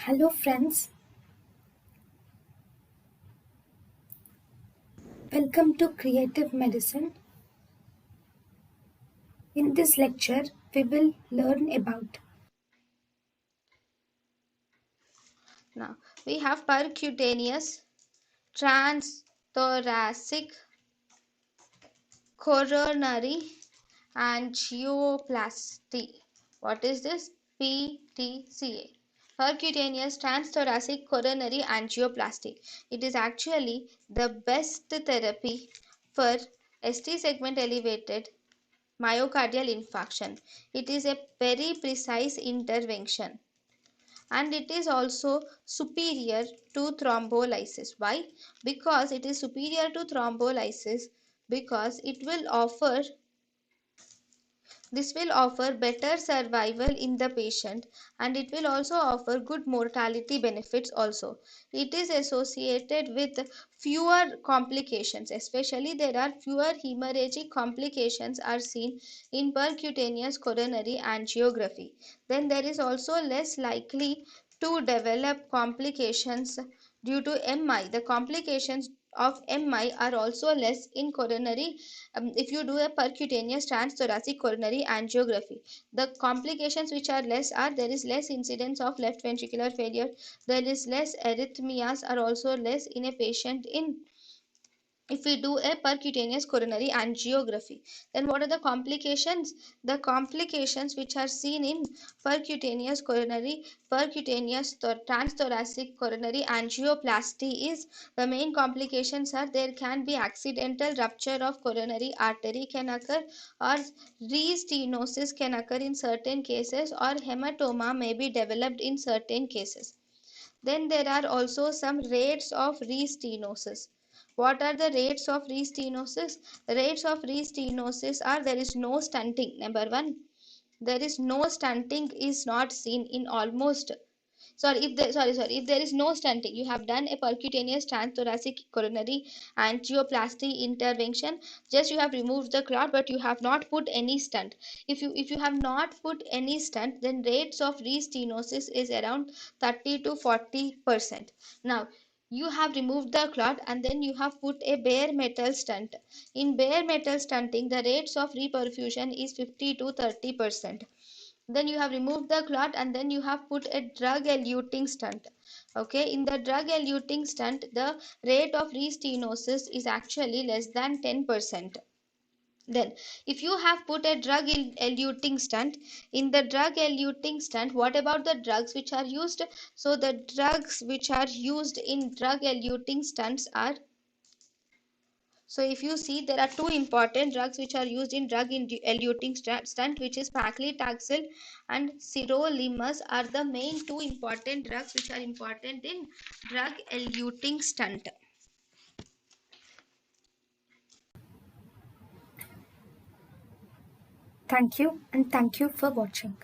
Hello friends, welcome to Creative Medicine. In this lecture, we will learn about Now we have percutaneous, transthoracic, coronary, angioplasty. What is this? PTCA. Percutaneous transthoracic coronary angioplasty. It is actually the best therapy for ST segment elevated myocardial infarction. It is a very precise intervention and it is also superior to thrombolysis. Why? Because it is superior to thrombolysis because this will offer better survival in the patient and it will also offer good mortality benefits also. It is associated with fewer complications, especially there are fewer hemorrhagic complications are seen in percutaneous coronary angiography. Then there is also less likely to develop complications due to MI. The complications of MI are also less in coronary if you do a percutaneous transthoracic coronary angiography. The complications which are less are there is less incidence of left ventricular failure, there is less arrhythmias are also less in a patient in if we do a percutaneous coronary angiography. Then what are the complications? The complications which are seen in percutaneous transthoracic coronary angioplasty is the main complications are there can be accidental rupture of coronary artery can occur, or restenosis can occur in certain cases, or hematoma may be developed in certain cases. Then there are also some rates of restenosis. What are the rates of restenosis? Rates of restenosis are there is no stenting. Number one, there is no stenting is not seen in almost if there is no stenting, you have done a percutaneous transthoracic coronary angioplasty intervention, just you have removed the clot but you have not put any stent. If you have not put any stent, then rates of restenosis is around 30 to 40%. Now you have removed the clot and then you have put a bare metal stent. In bare metal stenting, the rates of reperfusion is 50 to 30%. Then you have removed the clot and then you have put a drug eluting stent. Okay, in the drug eluting stent the rate of restenosis is actually less than 10%. Then if you have put a drug eluting stent, in the drug eluting stent, what about the drugs which are used? So the drugs which are used in drug eluting stents are, so if you see, there are two important drugs which are used in drug eluting stent, which is paclitaxel and sirolimus are the main two important drugs which are important in drug eluting stent. thank you and thank you for watching.